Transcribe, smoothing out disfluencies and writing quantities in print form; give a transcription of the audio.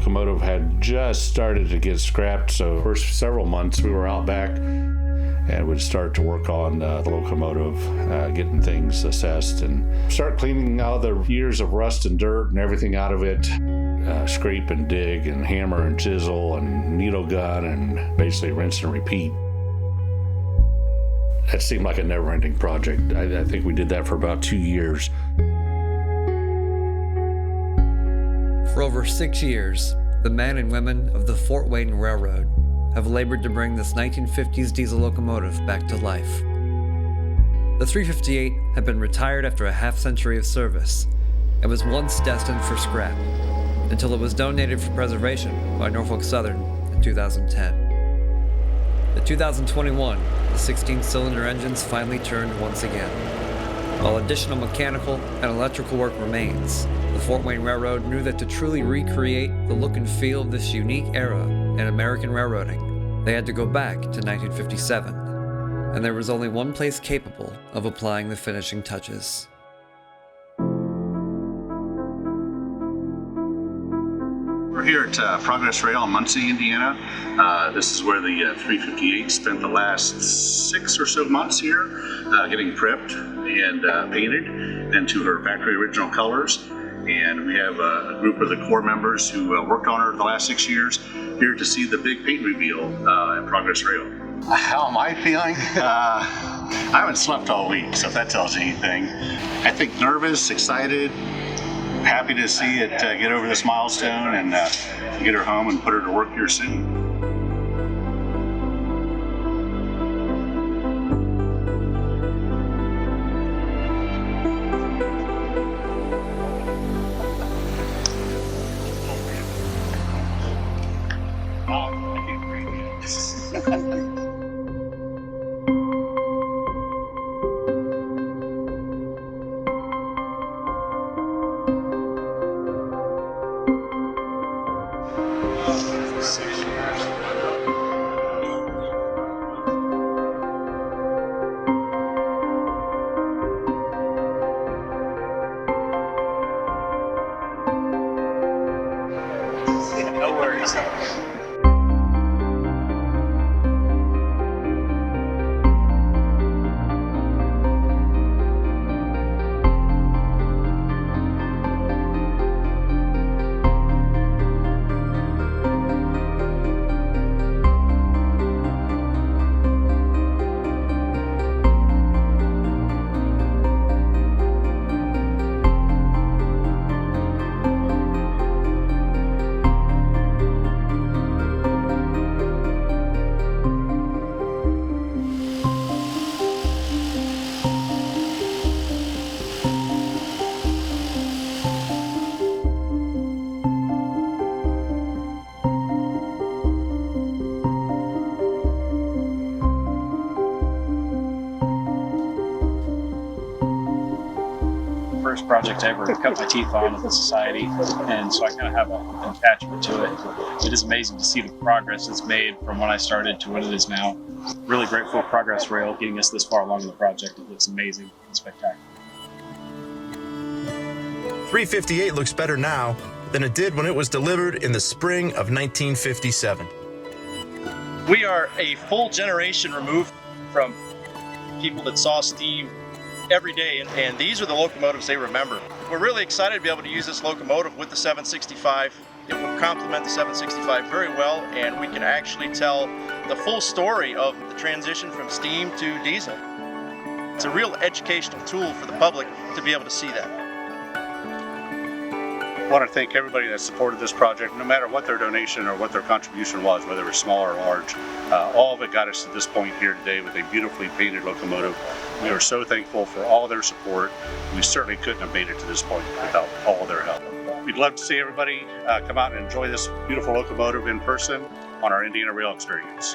locomotive had just started to get scrapped, so for several months we were out back and would start to work on the locomotive, getting things assessed and start cleaning out the years of rust and dirt and everything out of it. Scrape and dig and hammer and chisel and needle gun and basically rinse and repeat. That seemed like a never-ending project. I think we did that for about 2 years. For over 6 years, the men and women of the Fort Wayne Railroad have labored to bring this 1950s diesel locomotive back to life. The 358 had been retired after a half-century of service and was once destined for scrap, until it was donated for preservation by Norfolk Southern in 2010. In 2021, the 16-cylinder engines finally turned once again. While additional mechanical and electrical work remains, the Fort Wayne Railroad knew that to truly recreate the look and feel of this unique era in American railroading, they had to go back to 1957, and there was only one place capable of applying the finishing touches. We're here at Progress Rail in Muncie, Indiana. This is where the 358 spent the last 6 or so months here, getting prepped and painted into her factory original colors. And we have a group of the core members who worked on her the last 6 years here to see the big paint reveal at Progress Rail. How am I feeling? I haven't slept all week, so if that tells you anything. I think nervous, excited, happy to see it get over this milestone and get her home and put her to work here soon. No worries. First project I ever cut my teeth on at the society, and so I kind of have an attachment to it. It is amazing to see the progress it's made from when I started to what it is now. Really grateful for Progress Rail getting us this far along in the project. It looks amazing and spectacular. 358 looks better now than it did when it was delivered in the spring of 1957. We are a full generation removed from people that saw steam every day, and these are the locomotives they remember. We're really excited to be able to use this locomotive with the 765. It will complement the 765 very well, and we can actually tell the full story of the transition from steam to diesel. It's a real educational tool for the public to be able to see that. I want to thank everybody that supported this project, no matter what their donation or what their contribution was, whether it was small or large. All of it got us to this point here today with a beautifully painted locomotive. We are so thankful for all their support. We certainly couldn't have made it to this point without all their help. We'd love to see everybody come out and enjoy this beautiful locomotive in person on our Indiana Rail Experience.